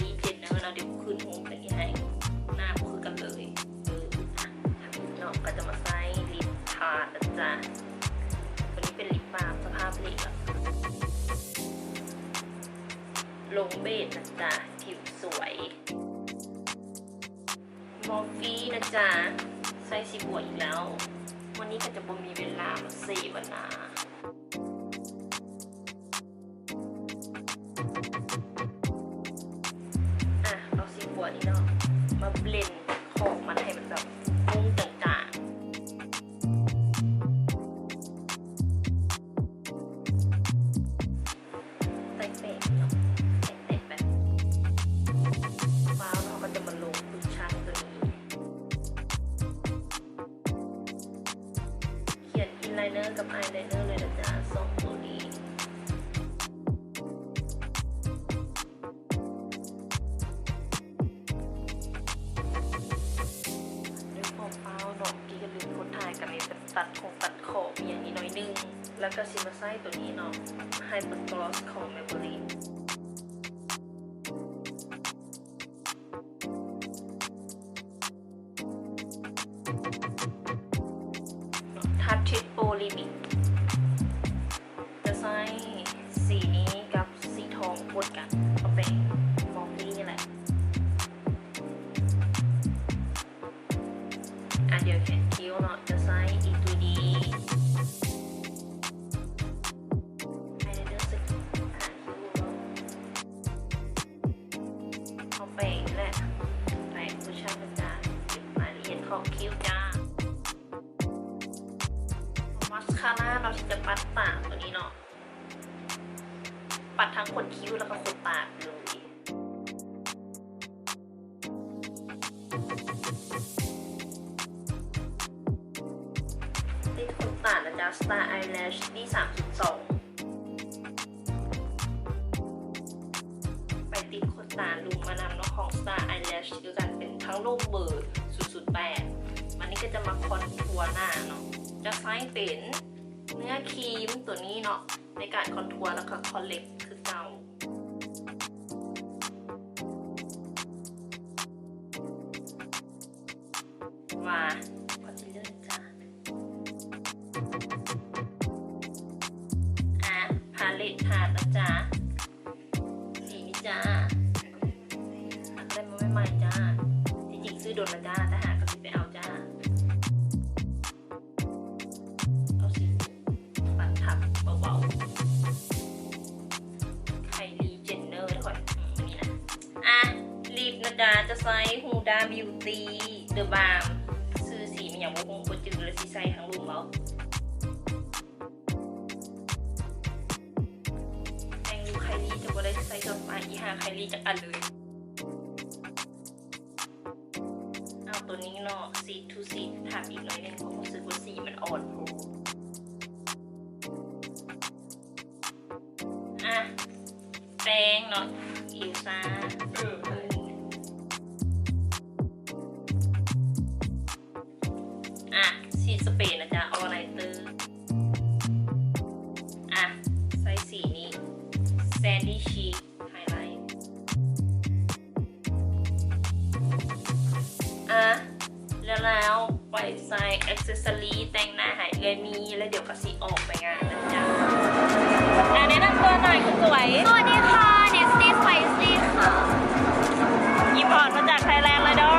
ลี่เจนเนอร์เนาะเดี๋ยวคืนหูเป็นยังไงหน้าคือกันเลยเนาะก็จะมาใส่ลิปทาร์นะจ๊ะวันนี้เป็นลิปบาล์มสภาพลิปอะลงเบสนะจ๊ะผิวสวยมอร์ฟีนะจ๊ะใส่สีบัวอีกแล้ววันนี้ก็จะบ่มีเวลามาเซฟนะเอาสีบัวนี่เนาะมาเบลนด์ของมันให้มันแบบมุ้งจางๆใส่แป้งเนาะใส่แบบฟ้าเราก็จะมาลงคุชชั่นตัวนี้เขียนอินไลเนอร์กับอายไลเนอร์เลยนะจ๊ะสองตัวนี้ด้วยความเป้าเนาะกี้ก็ลืมกดถ่ายกันเลยแบบตัดขอบอย่างนี้น้อยนึงแล้วก็ซิมาไซตัวนี้เนาะไฮเปอร์กลอสของ Maybellineทัชชิปโปลิมิตจะใช้สีนี้กับสีทองบดกันก็เป็นมองนี่แหละเดี๋ยวเขียนคิ้วเนาะจะใช้อีกตัวนี้ให้ได้เลือกสึกหาคิ้วเนาะเอาไปแหละไปคุชชั่นนะจ๊ะเก็บรายละเอียดของคิ้วจ้ามัสคาร่าเราจะปัดปากตัวนี้เนาะปัดทั้งขนคิ้วแล้วก็ขนปากเลยติดขนตานะจ๊ะ Star Eyelash ที่ 3.2 ไปติดขนตาลุมมานำเนาะของ Star Eyelash คือกันเป็นทั้งรูปเบอร์ 008 วันนี้ก็จะมาคอนทัวร์หน้าเนาะจะใช้เป็นเนื้อครีมตัวนี้เนาะในการคอนทัวร์แล้วก็คอลเลกคือเก่าว่าคอนซีลเลอร์จ้าพาเลตทานะจ๊ะสีนี้จ้าอะไรมาใหม่ๆจ้าจริงๆซื้อโดนนะจ้าแต่หากระสิไปเอาจ้าเบาๆไคลี่เจนเนอร์ด้วยนี่นะลิปนะจ๊ะจะใช้ฮูดาบิวตี้เดอะบาล์มซื้อสีมันอย่างว่าคงกดจืดเลยสีใส่ทั้งรูมเอาแองดูไคลี่จะบ่ได้ใส่กับมาอีหาไคลี่จากอันเลยเอาตัวนี้เนาะสีทูสีทาอีกหน่อยนึงเพราะรู้สึกว่าสีมันอ่อนโผล่แป้งเนาะอิลซ่าสีสเปรย์นะจ๊ะออไลเตอร์ใส่สีนี้แซนดี้ชีคไฮไลท์แล้วไปใส่อ็อกเซสซอรี่แต่งหน้าหายเลยมีแล้วเดี๋ยวก็สีออกไปงานนะจ๊ะแนะนำตัวหน่อยคุณสวยสวัสดีค่ะเนสตี้สไปซี่ค่ะอิมพอร์ตมาจากไทยแลนด์เลยเด้อ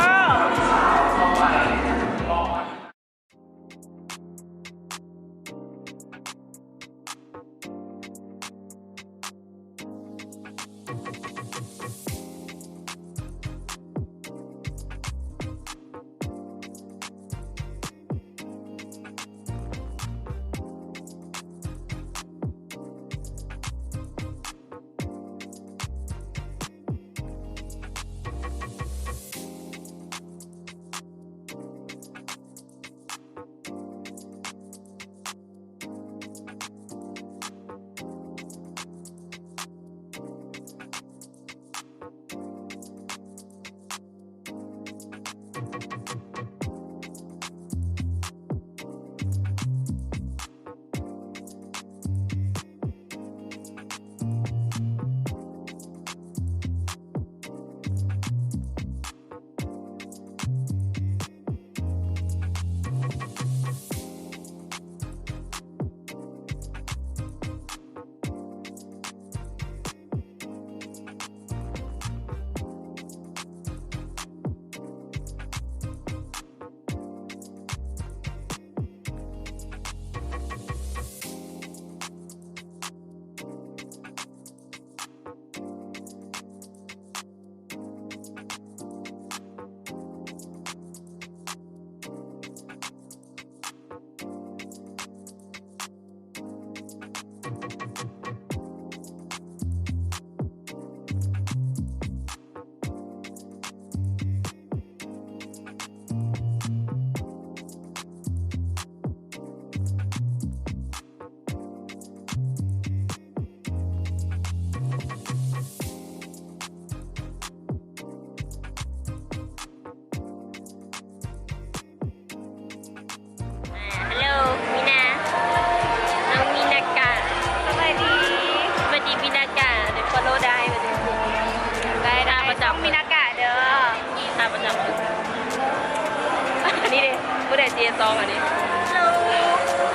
ใดเจซองอันนี้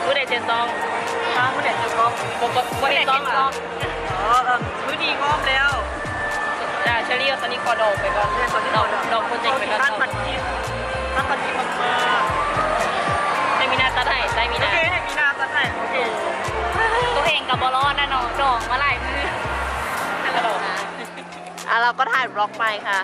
มือใดเจซอง ถ้าเมื่อไหร่จะงอม บ่ได้ซองอ่ะ มื้อดีงอมแล้ว จ้าเชอรี่เอาตอนนี้คอดอกไปก่อน เนี่ยคนที่ ด น อ อก น ดอกโปรเจกต์ไปก่อน ท่านปัดทิมท่านปัดทิมมาก ได้มีนาตัดให้ได้มี โอ นา เคให้มีนาตัดให้โอเค ตัวเองกับบอลอนนะน้องดองมาหลายมือ กระดอกเราก็ถ่ายบล็อกไปค่ะ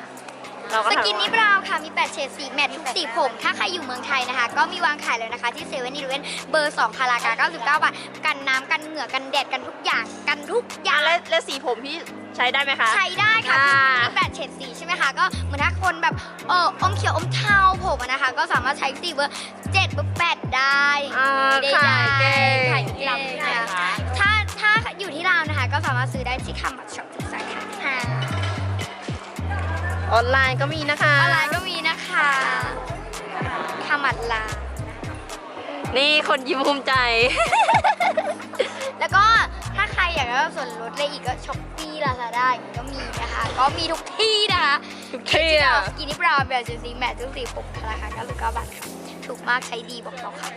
เราก็ ส ถ่าย กินนี้บราวน์ค่ะ มี 8 เฉดสีแมททุกสีผม ถ้าใครอยู่เมืองไทยนะคะ ก็มีวางขายเลยนะคะ ที่เซเว่นอีเลฟเว่นเบอร์ 2 พารากา99 บาท กันน้ำกันเหงื่อกันแดดกันทุกอย่างกันทุกอย่าง และสีผมพี่ใช้ได้ไหมคะ ใช้ได้ค่ะ อ่า คือมี8 เฉดสีใช่ไหมคะ ก็เหมือนถ้าคนแบบอมเขียวอมเทาผมอะนะคะ ก็สามารถใช้สีเบอร์ 7 เบอร์ 8 ได้ ขายเก่ง ขายที่ลำนะคะถ้าอยู่ที่ลาวนะคะ ก็สามารถซื้อได้ที่คำบัตช็อปทุกสาขาค่ะ ออนไลน์ก็มีนะคะ ออนไลน์ก็มีนะคะคำบัตลาว นี่คนยิ้มภูมิใจ แล้วก็ถ้าใครอยากได้ส่วนลดอะไรอีกก็ช้อปปี้ลาซาด้าอย่างนี้ก็มีนะคะ ก็มีทุกที่นะคะ ทุกที่อะ สกินนี่บราวน์แบบสีแมททุกสีผมราคา99 บาทค่ะถูกมากใช้ดีบอกเราค่ะ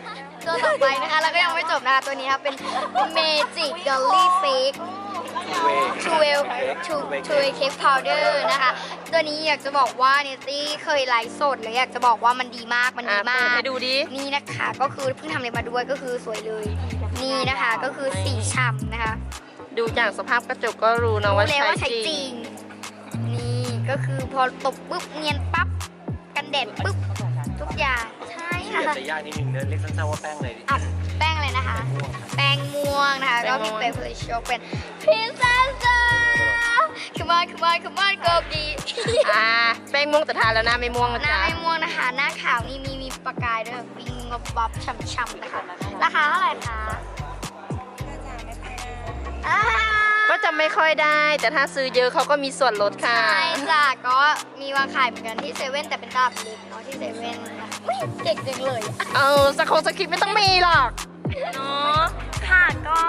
ตัวต่อไปนะคะแล้วก็ยังไม่จบนะคะตัวนี้ค่ะเป็น Magic Dolly Fake Two Way Cake Powder นะคะ ตัวนี้อยากจะบอกว่าเนตี้เคยไลฟ์สดแล้วอยากจะบอกว่ามันดีมากมันดีมา เปิด ก ให้ดูดิ นี่นะคะก็คือเพิ่งทำเลยมาด้วยก็คือสวยเลย นี่นะคะก็คือสีฉ่ำนะคะ ดูจากสภาพกระจกก็รู้นะว่า รู้เลยว่าใช้ ใช้ จ จ ริ ริ ง ง นี่ก็คือพอตบปุ๊บเนียนปั๊บกันแดดปุ๊บทุกอย่างใช่ค่ะ แต่ยากนิดนึงเนอะเรียกสั้นๆว่าแป้งเลย อ่ะแป้งอะไรนะคะ แป้งม่วงนะคะ ก็มีเป็นเพลชโชเป็นพิซซ่าจ้า come on go ดี แป้งม่วงแต่ทานแล้วหน้าไม่ม่วงนะ หน้า จ๊ะ ไม่ม่วงนะคะ หน้าขาวนี่มีประกายด้วยวิงงบบับช่ำๆนะคะ ราคาเท่าไหร่คะอ่า ก็จะไม่ค่อยได้ แต่ถ้าซื้อเยอะเขาก็มีส่วนลดค่ะ ใช่จ้ะก็มีวางขายเหมือนกันที่เซเว่นแต่เป็นตลาดเล็กเนาะที่เซเว่นนะคะอุ๊ยเก่งจังเลย สคริปต์ไม่ต้องมีหรอกเนาะ ค่ะก็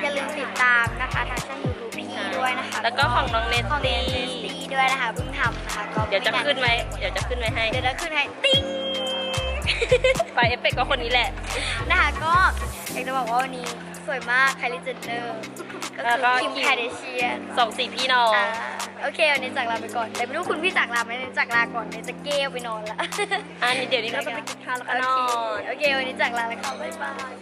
อย่าลืมติดตามนะคะทางช่อง YouTube พี่ด้วยนะคะ แล้วก็ของน้องเนต ของเน ตี้ สตี้ด้วยนะคะเพิ่งทำนะคะก็ เดี๋ยวจะขึ้นไว้ให้ เดี๋ยวจะขึ้นให้ติ้ง ไฟเอฟเฟกต์ก็คนนี้แหละ นะคะก็อยากจะบอกว่าวันนี้สวยมากไคลิเจนเนอร์ก็ แล้ว คือ ก็ คิม คิม คาเดเชียน 2 4 พี่น้อง โอเควันนี้จากลาไปก่อนแต่ไม่รู้คุณพี่จากลาไหมจากลาก่อนเนี่ยจะเก้วไปนอนละ อันนี้เดี๋ยวนี้เราจะไปกินข้าวแล้วก็นอน โอเควันนี้จากลาแล้วค่ะบ๊ายบาย